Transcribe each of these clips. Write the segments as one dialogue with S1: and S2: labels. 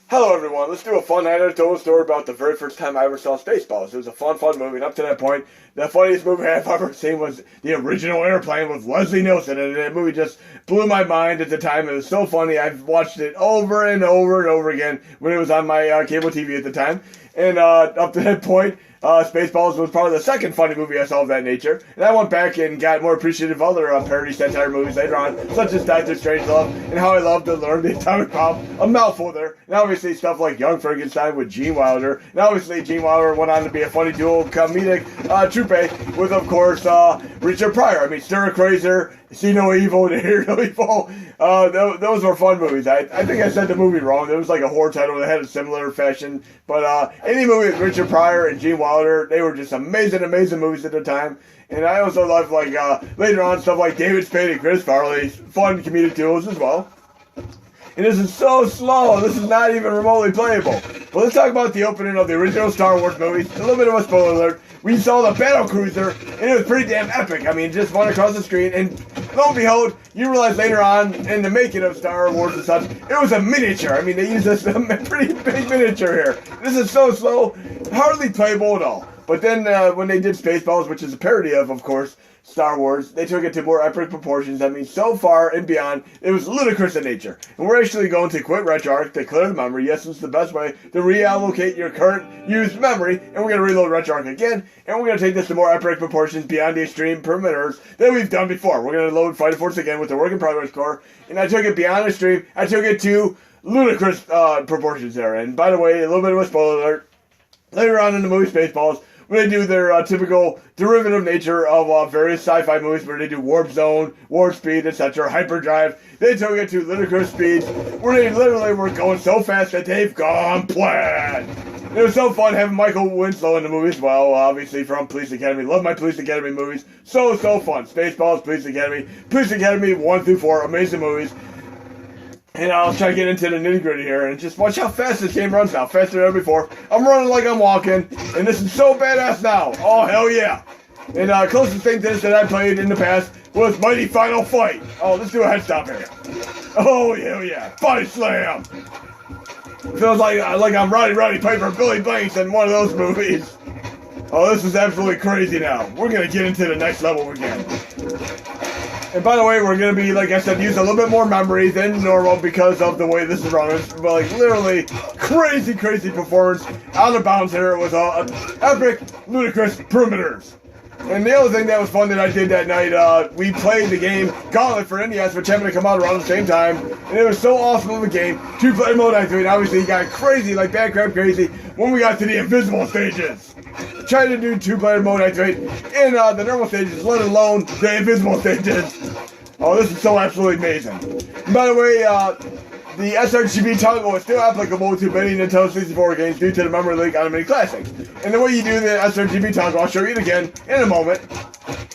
S1: Hello everyone, let's do a fun anecdotal story about the very first time I ever saw Spaceballs. It was a fun movie, and up to that point, the funniest movie I've ever seen was the original Airplane with Leslie Nielsen, and that movie just blew my mind at the time. It was so funny. I've watched it over and over and over again when it was on my cable TV at the time, and up to that point, Spaceballs was probably the second funny movie I saw of that nature, and I went back and got more appreciative of other parody satire movies later on, such as Dr. Strangelove, and How I Love to Learn the Atomic Bomb, a mouthful there, and obviously stuff like Young Frankenstein with Gene Wilder, and obviously Gene Wilder went on to be a funny dual comedic troupe with, of course, Richard Pryor. I mean, Stir a Crazer, See No Evil, to Hear No Evil. Those were fun movies. I think I said the movie wrong. There was like a horror title that had a similar fashion, but any movie with Richard Pryor and Gene Wilder, they were just amazing movies at the time. And I also loved, like, later on, stuff like David Spade and Chris Farley, fun comedic duos as well. And this is so slow, this is not even remotely playable. But let's talk about the opening of the original Star Wars movies. A little bit of a spoiler alert. We saw the battle cruiser, and it was pretty damn epic. I mean, just went across the screen, and lo and behold, you realize later on, in the making of Star Wars and such, it was a miniature. I mean, they used this pretty big miniature here. This is so slow, hardly playable at all. But then, when they did Spaceballs, which is a parody of course, Star Wars, they took it to more epic proportions. I mean, so far and beyond, it was ludicrous in nature. And we're actually going to quit RetroArch to clear the memory. Yes, it's the best way to reallocate your current used memory. And we're going to reload RetroArch again. And we're going to take this to more epic proportions beyond the extreme perimeters that we've done before. We're going to load Fighting Force again with the work in progress core. And I took it beyond extreme. I took it to ludicrous proportions there. And by the way, a little bit of a spoiler alert. Later on in the movie Spaceballs, when they do their typical derivative nature of various sci-fi movies where they do warp zone, warp speed, etc., hyperdrive, they took it to ludicrous speeds where they literally were going so fast that they've gone plaid. It was so fun having Michael Winslow in the movie as well, obviously from Police Academy. Love my Police Academy movies. So fun. Spaceballs, Police Academy 1 through 4, amazing movies. And I'll try to get into the nitty-gritty here, and just watch how fast this game runs now. Faster than ever before. I'm running like I'm walking, and this is so badass now. Oh, hell yeah. And closest thing to this that I played in the past was Mighty Final Fight. Oh, let's do a head stop here. Oh, hell yeah. Body slam. Feels like I'm Roddy Piper, Billy Blanks in one of those movies. Oh, this is absolutely crazy now. We're going to get into the next level again. And by the way, we're going to be, like I said, use a little bit more memory than normal because of the way this is run. It's like literally crazy performance. Out of bounds here. It was epic, ludicrous perimeters. And the other thing that was fun that I did that night, we played the game Gauntlet for NES, which happened to come out around the same time. And it was so awesome of a game. 2-player mode activated. Obviously, it got crazy, like bad crap crazy, when we got to the invisible stages. Trying to do 2-player mode activate in the normal stages, let alone the invisible stages. Oh, this is so absolutely amazing. And by the way, the sRGB toggle is still applicable to many Nintendo 64 games due to the memory leak on many classics. And the way you do the sRGB toggle, I'll show you it again in a moment.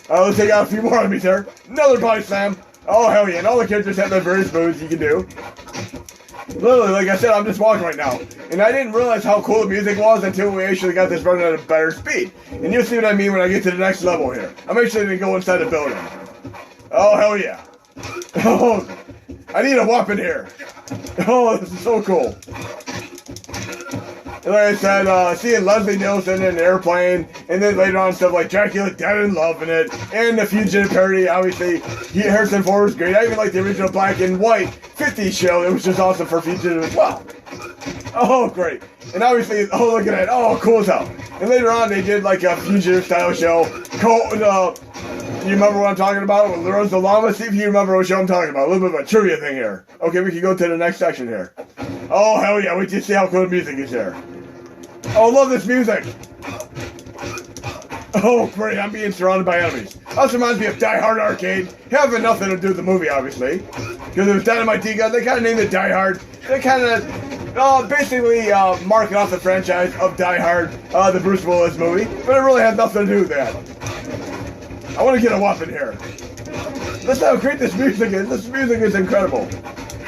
S1: Let's take out a few more enemies here. Another body slam. Oh, hell yeah. And all the characters have their various moves you can do. Literally, like I said, I'm just walking right now. And I didn't realize how cool the music was until we actually got this running at a better speed. And you'll see what I mean when I get to the next level here. I'm actually going to go inside the building. Oh, hell yeah. Oh, I need a weapon here. Oh, this is so cool. And like I said, seeing Leslie Nielsen in the Airplane, and then later on stuff like Dracula Dead in Love in it, and the Fugitive parody, obviously, Harrison Ford was great. I even like the original black and white 50s show. It was just awesome for Fugitive as well. Oh, great. And obviously, oh, look at that. Oh, cool as hell. And later on, they did like a Fugitive style show. You remember what I'm talking about? With Lorenzo Lamas? See if you remember what show I'm talking about. A little bit of a trivia thing here. Okay, we can go to the next section here. Oh, hell yeah. Wait till you see how cool the music is here. Oh, love this music. Oh, great. I'm being surrounded by enemies. Also reminds me of Die Hard Arcade. Having nothing to do with the movie, obviously. Because it was Dynamite D-Gun. They kind of named it Die Hard. They kind of basically marking off the franchise of Die Hard, the Bruce Willis movie. But it really had nothing to do with that. I want to get a weapon here. Listen how great this music is. This music is incredible.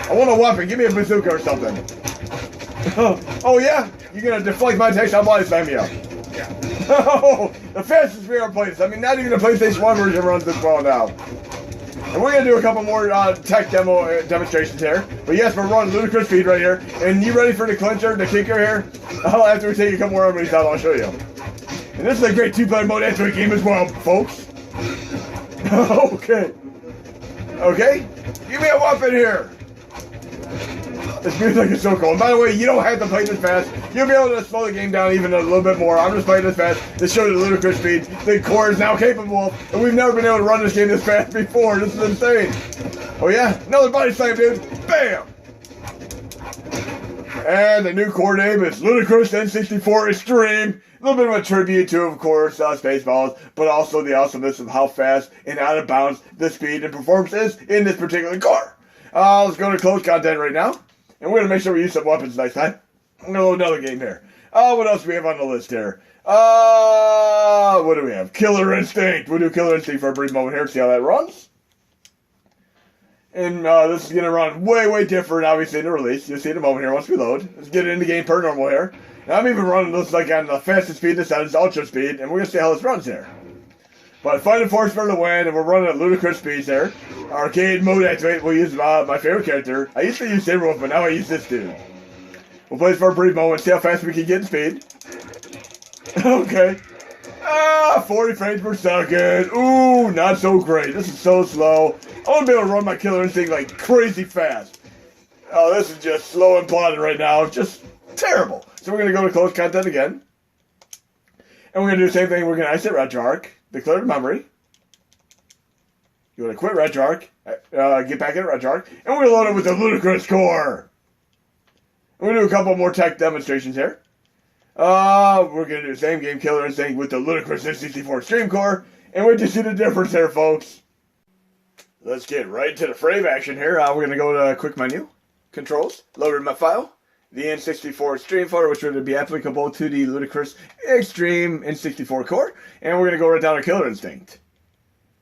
S1: I want a weapon. Give me a bazooka or something. Oh yeah? You're going to deflect my attacks? I'll body slam you. Oh, the fastest VR plays. I mean, not even the PlayStation 1 version runs this well now. And we're going to do a couple more tech demonstrations here. But yes, we're running ludicrous speed right here. And you ready for the clincher, the kicker here? After we take a couple more enemies out, I'll show you. And this is a great 2-player mode entry game as well, folks. Okay. Okay? Give me a weapon here. This music is so cool. And by the way, you don't have to play this fast. You'll be able to slow the game down even a little bit more. I'm just playing this fast to show you the ludicrous speed the core is now capable of. And we've never been able to run this game this fast before. This is insane. Oh yeah? Another body slam, dude. Bam! And the new core name is Ludicrous N64 Xtreme. A little bit of a tribute to, of course, Spaceballs, but also the awesomeness of how fast and out of bounds the speed and performance is in this particular car. Let's go to closed content right now. And we're going to make sure we use some weapons next time. I'm going to load another game here. What else do we have on the list here? What do we have? Killer Instinct. We'll do Killer Instinct for a brief moment here to see how that runs. And this is going to run way, way different, obviously, in the release. You'll see in a moment here once we load. Let's get it into game per normal here. Now, I'm even running this like on the fastest speed this is ultra speed, and we're going to see how this runs here. But Fighting Force for the win, and we're running at ludicrous speeds here. Arcade mode activate, we'll use my favorite character. I used to use Saberwolf, but now I use this dude. We'll play this for a brief moment, see how fast we can get in speed. Okay. 40 frames per second. Ooh, not so great. This is so slow. I want to be able to run my Killer Instinct like crazy fast. Oh, this is just slow and plodding right now. Just terrible. So we're going to go to closed content again. And we're going to do the same thing. We're going to exit RetroArch, declare the memory. You're going to quit RetroArch, get back in RetroArch, and we're going to load it with the Ludicrous core. We're going to do a couple more tech demonstrations here. We're going to do the same game, Killer Instinct, with the Ludicrous N64 Xtreme core, and we'll just see the difference here, folks. Let's get right to the frame action here. We're going to go to quick menu, controls, load my file, the N64 Xtreme folder, which would be applicable to the Ludicrous Xtreme N64 core, and we're going to go right down to Killer Instinct.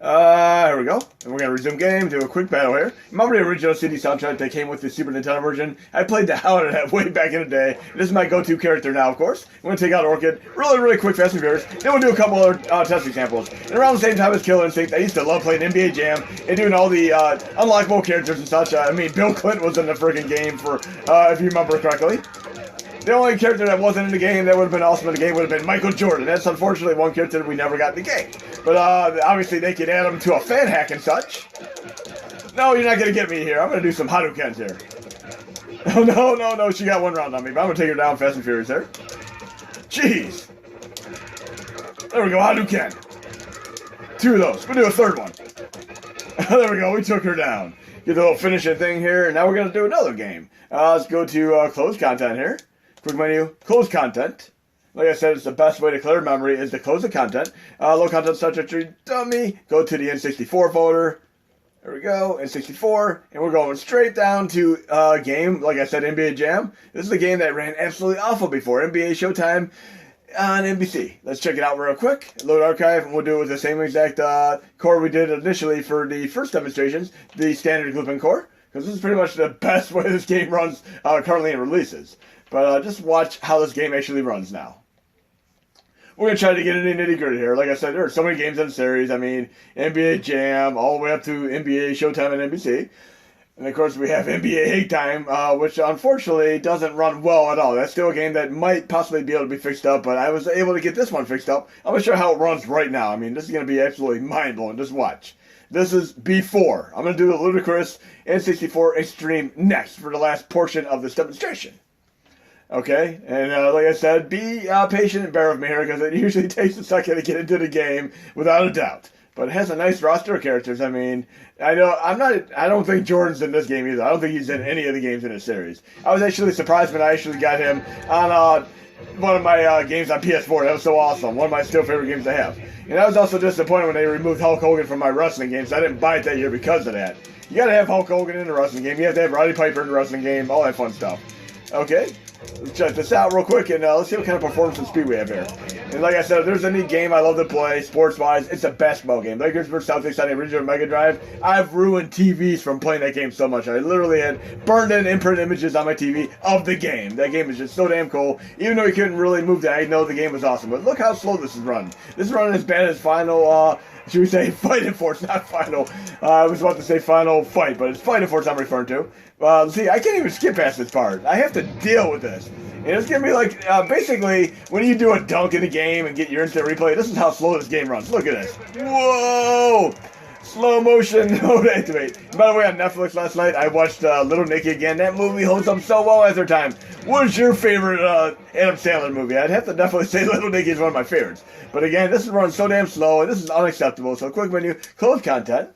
S1: Here we go. And we're going to resume game, do a quick battle here. Remember the original CD soundtrack that came with the Super Nintendo version? I played the hell out of that way back in the day. This is my go-to character now, of course. I'm going to take out Orchid. Really, really quick, fast and furious. Then we'll do a couple other test examples. And around the same time as Killer Instinct, I used to love playing NBA Jam and doing all the unlockable characters and such. I mean, Bill Clinton was in the freaking game for, if you remember correctly. The only character that wasn't in the game that would have been awesome in the game would have been Michael Jordan. That's unfortunately one character that we never got in the game. But obviously they could add him to a fan hack and such. No, you're not going to get me here. I'm going to do some Hadoukens here. Oh, no, she got one round on me. But I'm going to take her down fast and furious there. Jeez. There we go, Hadouken. 2 of those. We'll do a third one. There we go, we took her down. Get the little finishing thing here. And now we're going to do another game. Let's go to close content here. Quick menu, close content. Like I said, it's the best way to clear memory is to close the content. Low content subject tree dummy. Go to the N64 folder. There we go, N64. And we're going straight down to game, like I said, NBA Jam. This is a game that ran absolutely awful before. NBA Showtime on NBC. Let's check it out real quick. Load archive, and we'll do it with the same exact core we did initially for the first demonstrations, the standard grouping core. Because this is pretty much the best way this game runs currently in releases. But just watch how this game actually runs now. We're going to try to get into nitty-gritty here. Like I said, there are so many games in the series. I mean, NBA Jam, all the way up to NBA Showtime and NBC. And of course, we have NBA Hate Time, which unfortunately doesn't run well at all. That's still a game that might possibly be able to be fixed up, but I was able to get this one fixed up. I'm going to show you how it runs right now. I mean, this is going to be absolutely mind-blowing. Just watch. This is before. I'm going to do the Ludicrous N64 Xtreme next for the last portion of this demonstration. Okay, and like I said, be patient and bear with me here because it usually takes a second to get into the game, without a doubt. But it has a nice roster of characters. I mean, I don't think Jordan's in this game either. I don't think he's in any of the games in this series. I was actually surprised when I actually got him on one of my games on PS4. That was so awesome. One of my still favorite games I have. And I was also disappointed when they removed Hulk Hogan from my wrestling games. I didn't buy it that year because of that. You gotta have Hulk Hogan in the wrestling game. You have to have Roddy Piper in the wrestling game. All that fun stuff. Okay. Let's check this out real quick, and let's see what kind of performance and speed we have here. And like I said, there's a neat game I love to play, sports-wise. It's a basketball game. Lakers vs. Celtics on the original Mega Drive. I've ruined TVs from playing that game so much. I literally had burned in imprint images on my TV of the game. That game is just so damn cool. Even though you couldn't really move that, I know the game was awesome. But look how slow this is running. This is running as bad as Final, should we say Fighting Force, not Final. I was about to say Final Fight, but it's Fighting Force I'm referring to. See, I can't even skip past this part. I have to deal with this. And it's going to be like, basically, when you do a dunk in a game and get your instant replay, this is how slow this game runs. Look at this. Whoa! Slow motion mode activate. And by the way, on Netflix last night, I watched Little Nicky again. That movie holds up so well after time. What is your favorite Adam Sandler movie? I'd have to definitely say Little Nicky is one of my favorites. But again, this is running so damn slow, and this is unacceptable. So quick menu, close content.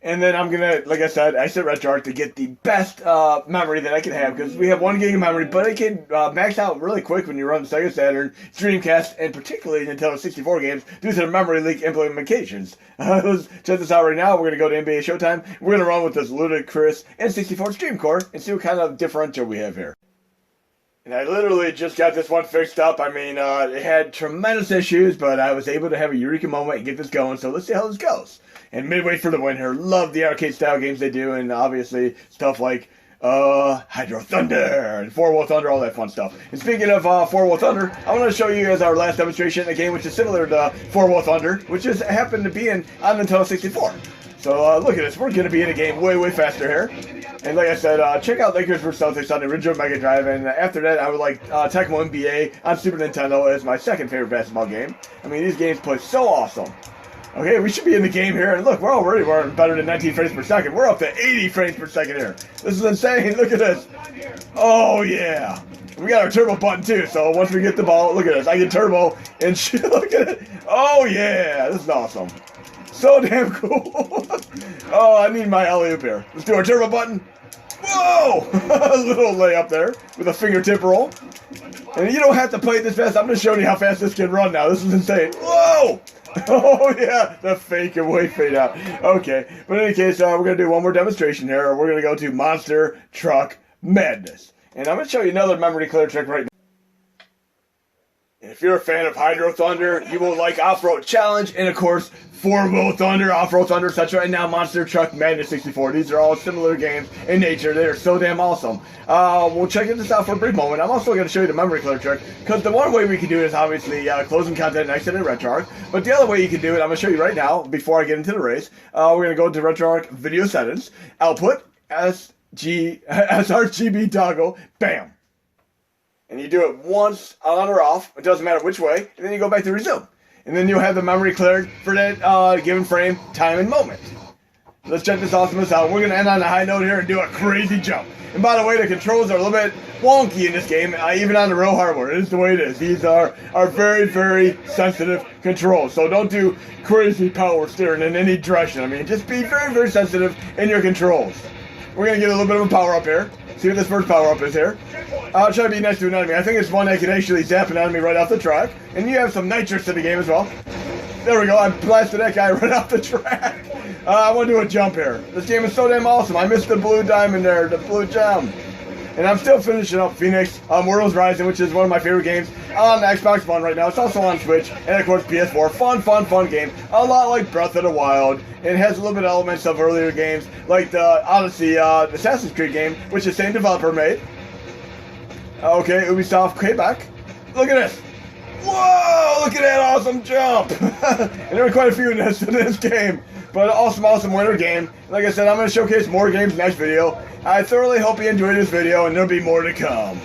S1: And then I'm going to, like I said, I set RetroArch to get the best memory that I can have, because we have 1 gig of memory, but it can max out really quick when you run Sega Saturn, Dreamcast, and particularly Nintendo 64 games due to the memory leak implementations. Let's check this out right now. We're going to go to NBA Showtime. We're going to run with this Ludicrous N64 Xtreme core and see what kind of differential we have here. And I literally just got this one fixed up. I mean, it had tremendous issues, but I was able to have a eureka moment and get this going, so let's see how this goes. And Midway for the win here. Love the arcade-style games they do, and obviously stuff like Hydro Thunder and 4-Wheel Thunder, all that fun stuff. And speaking of 4-Wheel Thunder, I want to show you guys our last demonstration, a game which is similar to 4-Wheel Thunder, which just happened to be on Nintendo 64. So look at this. We're going to be in a game way, way faster here. And like I said, check out Lakers vs. Celtics on the original Mega Drive. And after that, I would like Tecmo NBA on Super Nintendo as my second favorite basketball game. I mean, these games play so awesome. Okay, we should be in the game here, and look, we're already running better than 19 frames per second. We're up to 80 frames per second here. This is insane. Look at this. Oh, yeah. We got our turbo button, too, so once we get the ball, look at this. I get turbo, and look at it. Oh, yeah. This is awesome. So damn cool. Oh, I need my alley-oop here. Let's do our turbo button. Whoa! A little layup there with a fingertip roll. And you don't have to play it this fast. I'm just showing you how fast this can run now. This is insane. Whoa! Oh, yeah, the fake and wait fade out. Okay, but in any case, we're going to do one more demonstration here. We're going to go to Monster Truck Madness. And I'm going to show you another memory clear trick right now. And if you're a fan of Hydro Thunder, you will like Off-Road Challenge, and of course, 4-Wheel Thunder, Off-Road Thunder, etc., and now Monster Truck Madness 64. These are all similar games in nature. They are so damn awesome. We'll check this out for a brief moment. I'm also going to show you the memory clear trick, because the one way we can do it is obviously closing content next to the RetroArch, but the other way you can do it, I'm going to show you right now, before I get into the race. We're going to go into RetroArch Video Settings, Output, sRGB toggle, bam. And you do it once on or off, it doesn't matter which way, and then you go back to resume. And then you'll have the memory cleared for that given frame, time, and moment. Let's check this awesomeness out. We're going to end on a high note here and do a crazy jump. And by the way, the controls are a little bit wonky in this game, even on the real hardware. It is the way it is. These are very, very sensitive controls. So don't do crazy power steering in any direction. I mean, just be very, very sensitive in your controls. We're going to get a little bit of a power up here. See what this first power-up is here. I'll try to be next to an enemy. I think it's one that can actually zap an enemy right off the track. And you have some nitrous in the game as well. There we go. I blasted that guy right off the track. I want to do a jump here. This game is so damn awesome. I missed the blue diamond there, the blue gem. And I'm still finishing up Phoenix Worlds Rising, which is one of my favorite games on Xbox One right now. It's also on Switch, and of course PS4. Fun game. A lot like Breath of the Wild. It has a little bit of elements of earlier games, like the Odyssey, Assassin's Creed game, which the same developer made. Okay, Ubisoft Quebec. Look at this. Whoa, look at that awesome jump. And there are quite a few in this game. But awesome winter game. Like I said, I'm going to showcase more games next video. I thoroughly hope you enjoyed this video, and there'll be more to come.